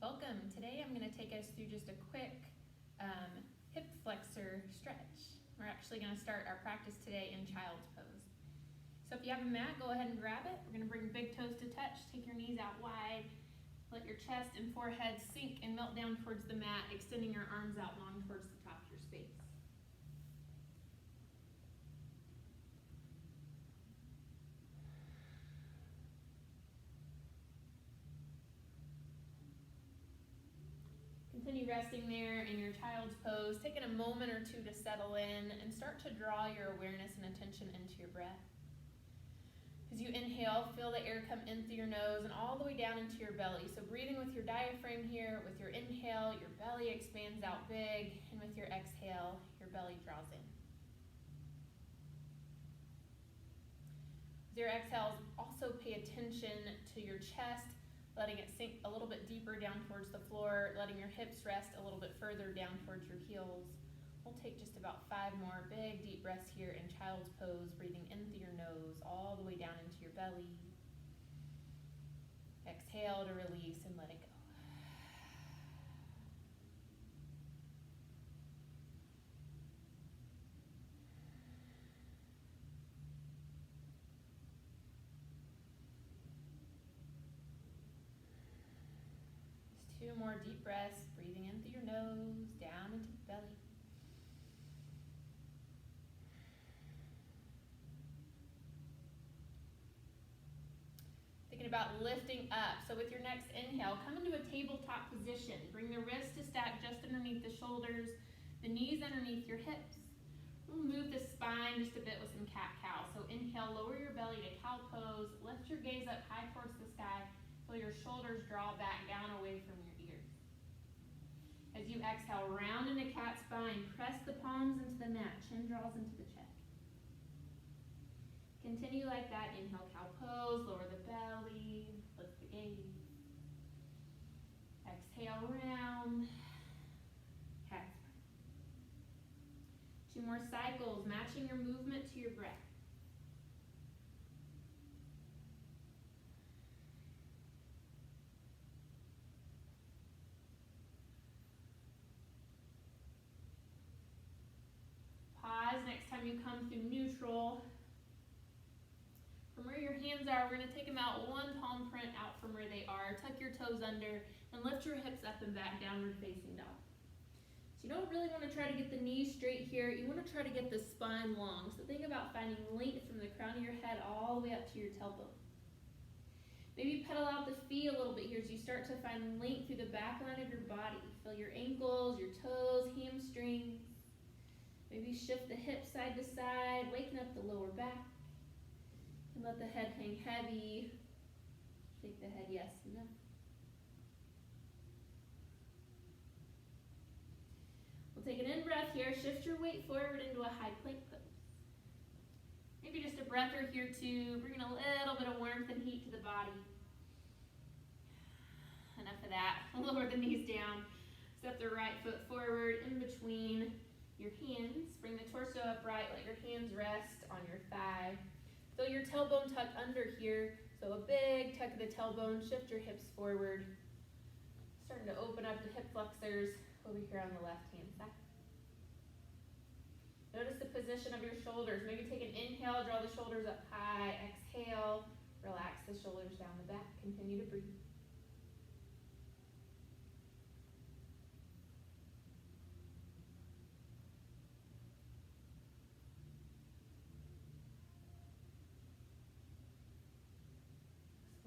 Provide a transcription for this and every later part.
Welcome. Today I'm going to take us through just a quick hip flexor stretch. We're actually going to start our practice today in child's pose. So if you have a mat, go ahead and grab it. We're going to bring big toes to touch. Take your knees out wide. Let your chest and forehead sink and melt down towards the mat, extending your arms out long towards the top of your space. Continue resting there in your child's pose, taking a moment or two to settle in and start to draw your awareness and attention into your breath. As you inhale, feel the air come in through your nose and all the way down into your belly. So breathing with your diaphragm here, with your inhale, your belly expands out big, and with your exhale, your belly draws in. With your exhales, also pay attention to your chest, letting it sink a little bit deeper down towards the floor, letting your hips rest a little bit further down towards your heels. We'll take just about 5 more big deep breaths here in child's pose, breathing in through your nose, all the way down into your belly. Exhale to release and let it go. Just 2 more deep breaths, breathing in through your nose, down into the belly. Thinking about lifting up. So with your next inhale, come into a tabletop position. Bring the wrists to stack just underneath the shoulders, the knees underneath your hips. We'll move the spine just a bit with some cat-cow. So inhale, lower your belly to cow pose. Lift your gaze up high towards the sky. Feel your shoulders draw back down away from your ears. As you exhale, round into cat spine. Press the palms into the mat. Chin draws into the chest. Continue like that. Inhale, cow pose. Lower the belly. Lift the gaze. Exhale, round. Cat spine. 2 more cycles, matching your movement to your breath. Pause next time you come through neutral. From where your hands are, we're going to take them out 1 palm print out from where they are. Tuck your toes under and lift your hips up and back, downward facing dog. So you don't really want to try to get the knees straight here. You want to try to get the spine long. So think about finding length from the crown of your head all the way up to your tailbone. Maybe pedal out the feet a little bit here as you start to find length through the back line of your body. Feel your ankles, your toes, hamstrings. Maybe shift the hips side to side, waking up the lower back. And let the head hang heavy. Shake the head yes and no. We'll take an in-breath here. Shift your weight forward into a high plank pose. Maybe just a breath or here too. Bringing a little bit of warmth and heat to the body. Enough of that. Lower the knees down. Step the right foot forward in between your hands. Bring the torso upright. Let your hands rest on your thigh. Feel your tailbone tuck under here. So a big tuck of the tailbone. Shift your hips forward. Starting to open up the hip flexors over here on the left-hand side. Notice the position of your shoulders. Maybe take an inhale, draw the shoulders up high. Exhale, relax the shoulders down the back. Continue to breathe.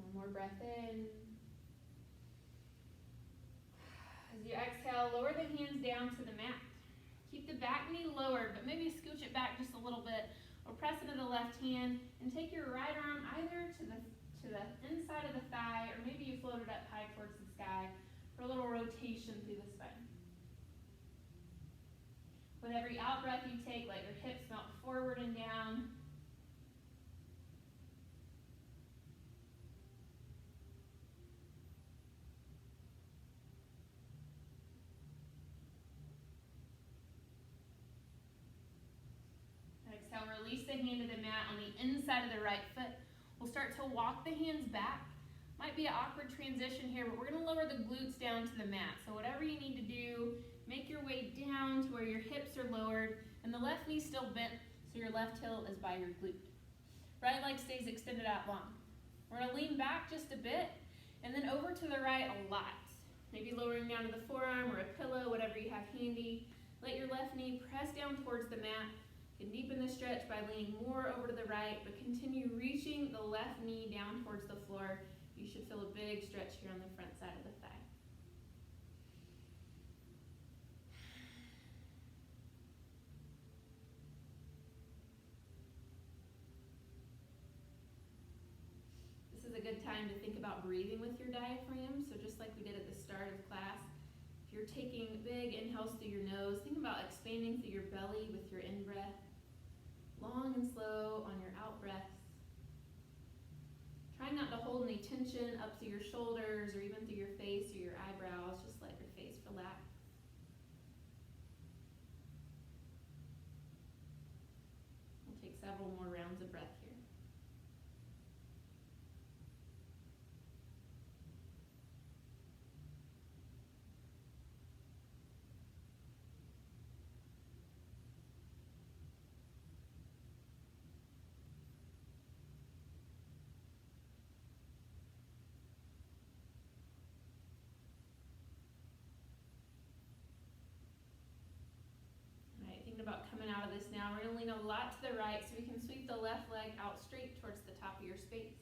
One more breath in. As you exhale, lower the hands down to the mat. Keep the back knee lowered, but maybe scooch it back just a little bit, or press into the left hand, and take your right arm either to the inside of the thigh, or maybe you float it up high towards the sky for a little rotation through the spine. With every out breath you take, let your hips melt forward and down. Exhale, release the hand to the mat on the inside of the right foot. We'll start to walk the hands back. Might be an awkward transition here, but we're gonna lower the glutes down to the mat. So whatever you need to do, make your way down to where your hips are lowered and the left knee still bent, so your left heel is by your glute. Right leg stays extended out long. We're gonna lean back just a bit and then over to the right a lot. Maybe lowering down to the forearm or a pillow, whatever you have handy. Let your left knee press down towards the mat. You can deepen the stretch by leaning more over to the right, but continue reaching the left knee down towards the floor. You should feel a big stretch here on the front side of the thigh. This is a good time to think about breathing with your diaphragm. So just like we did at the start of class, if you're taking big inhales through your nose, think about expanding through your belly with your in-breath. Long and slow on your out-breaths. Try not to hold any tension up through your shoulders or even through your face or your eyebrows. Just let your face relax. We'll take several more rounds of breath here. About coming out of this now. We're going to lean a lot to the right so we can sweep the left leg out straight towards the top of your space.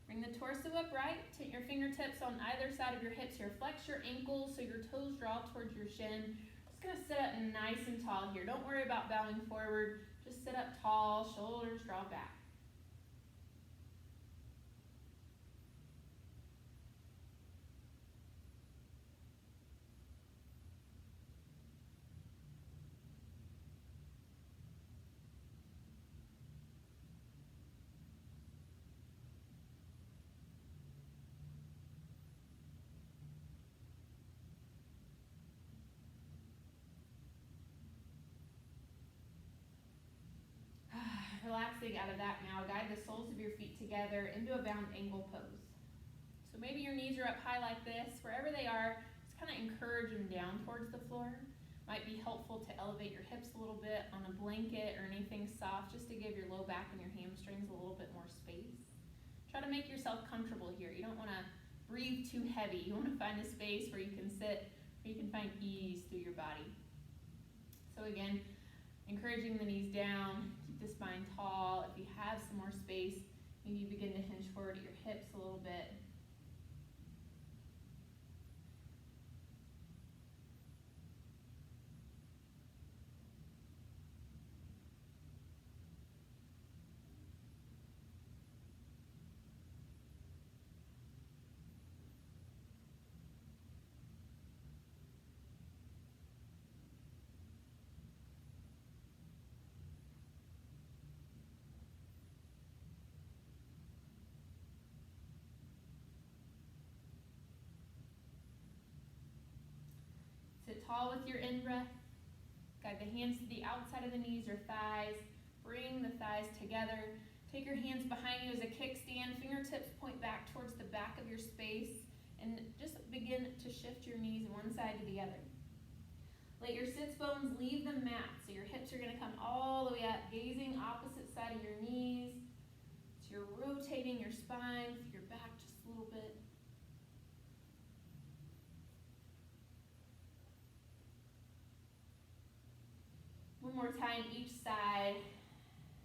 Bring the torso upright. Take your fingertips on either side of your hips here. Flex your ankles so your toes draw towards your shin. Just going to sit up nice and tall here. Don't worry about bowing forward. Just sit up tall, shoulders draw back. Relaxing out of that now, guide the soles of your feet together into a bound angle pose. So maybe your knees are up high like this. Wherever they are, just kind of encourage them down towards the floor. Might be helpful to elevate your hips a little bit on a blanket or anything soft just to give your low back and your hamstrings a little bit more space. Try to make yourself comfortable here. You don't want to breathe too heavy. You want to find a space where you can sit, where you can find ease through your body. So again, encouraging the knees down, keep the spine tall. If you have some more space, maybe you begin to hinge forward at your hips a little bit. Sit tall with your in-breath. Guide the hands to the outside of the knees or thighs. Bring the thighs together. Take your hands behind you as a kickstand. Fingertips point back towards the back of your space. And just begin to shift your knees one side to the other. Let your sits bones leave the mat. So your hips are going to come all the way up, gazing opposite side of your knees. So you're rotating your spine through your back just a little bit. One more time each side,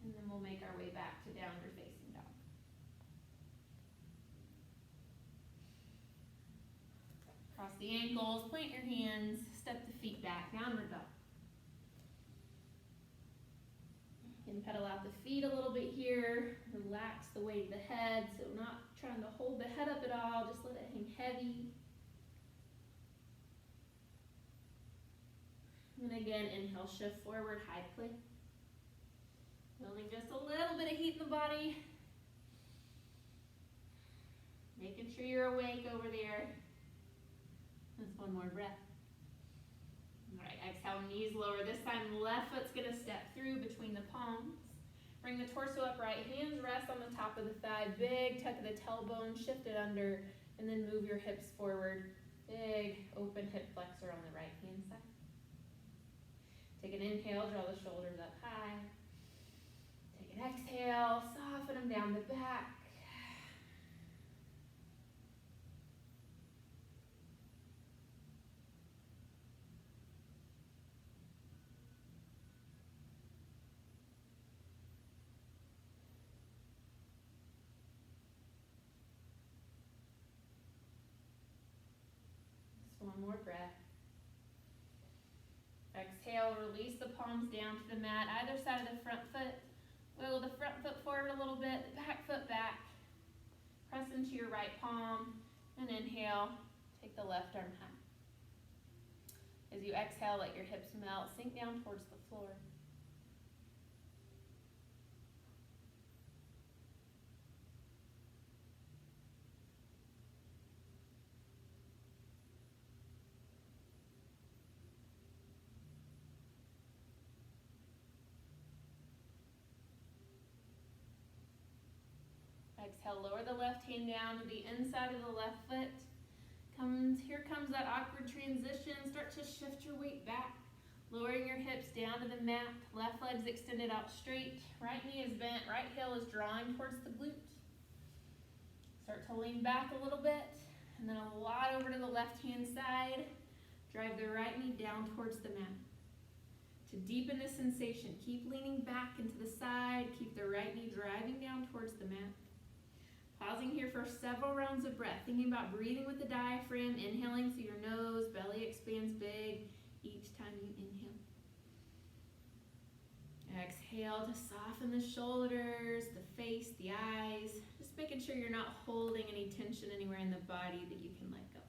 and then we'll make our way back to downward facing dog. Cross the ankles, plant your hands, step the feet back, downward dog. You can pedal out the feet a little bit here, relax the weight of the head, so not trying to hold the head up at all, just let it hang heavy. And again, inhale, shift forward, high plank. Building just a little bit of heat in the body. Making sure you're awake over there. Just one more breath. All right, exhale, knees lower. This time, left foot's gonna step through between the palms. Bring the torso upright, hands rest on the top of the thigh, big tuck of the tailbone, shift it under, and then move your hips forward. Big open hip flexor on the right hand side. Take an inhale, draw the shoulders up high. Take an exhale, soften them down the back. Just one more breath. Exhale, release the palms down to the mat, either side of the front foot. Wiggle the front foot forward a little bit, the back foot back. Press into your right palm, and inhale, take the left arm high. As you exhale, let your hips melt, sink down towards the floor. Exhale, lower the left hand down to the inside of the left foot. Here comes that awkward transition. Start to shift your weight back, lowering your hips down to the mat. Left leg's extended out straight. Right knee is bent. Right heel is drawing towards the glute. Start to lean back a little bit, and then a lot over to the left hand side. Drive the right knee down towards the mat. To deepen the sensation, keep leaning back into the side. Keep the right knee driving down towards the mat. Pausing here for several rounds of breath, thinking about breathing with the diaphragm, inhaling so your nose, belly expands big each time you inhale. Exhale to soften the shoulders, the face, the eyes, just making sure you're not holding any tension anywhere in the body that you can let go.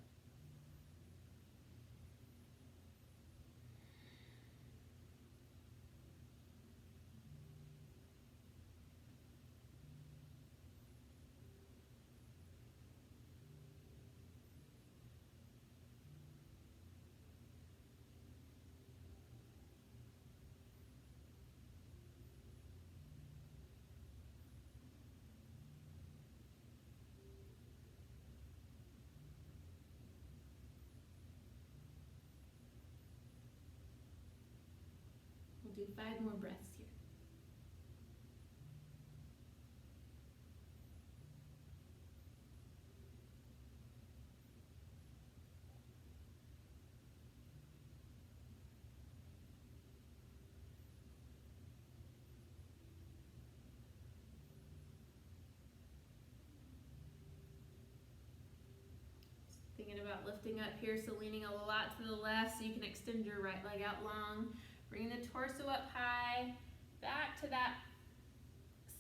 We'll do 5 more breaths here. Thinking about lifting up here, so leaning a lot to the left so you can extend your right leg out long. Bringing the torso up high, back to that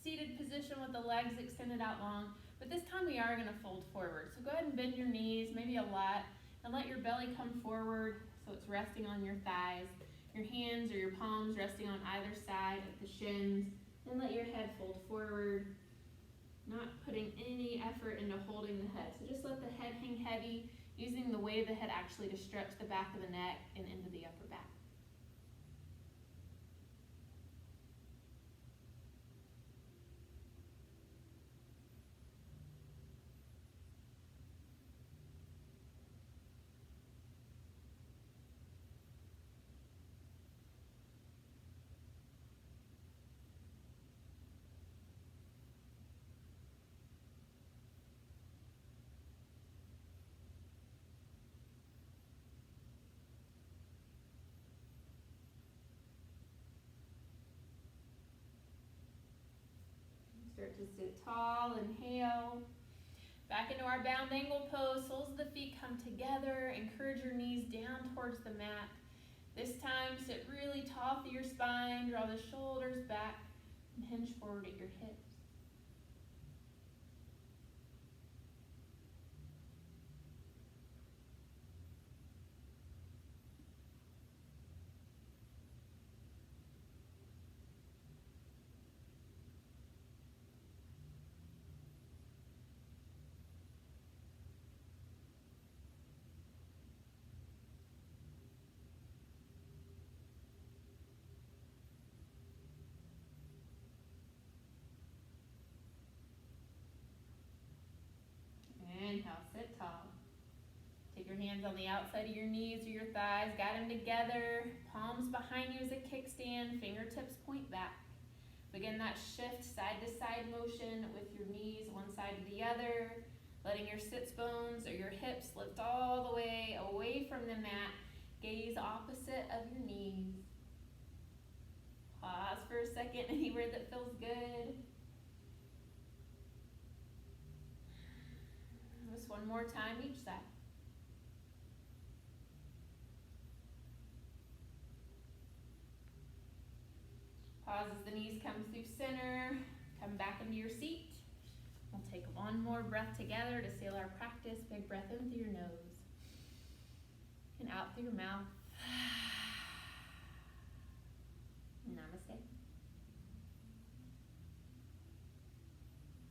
seated position with the legs extended out long. But this time we are gonna fold forward. So go ahead and bend your knees, maybe a lot, and let your belly come forward so it's resting on your thighs. Your hands or your palms resting on either side of the shins, and let your head fold forward, not putting any effort into holding the head. So just let the head hang heavy, using the weight of the head actually to stretch the back of the neck and into the upper back. Start to sit tall, inhale. Back into our bound angle pose, soles of the feet come together. Encourage your knees down towards the mat. This time, sit really tall through your spine, draw the shoulders back, and hinge forward at your hips. hands on the outside of your knees or your thighs, guide them together, palms behind you as a kickstand, fingertips point back. Begin that shift side to side motion with your knees one side to the other, letting your sits bones or your hips lift all the way away from the mat, gaze opposite of your knees. Pause for a second anywhere that feels good. Just one more time each side. Pause as the knees come through center. Come back into your seat. We'll take one more breath together to seal our practice. Big breath in through your nose and out through your mouth.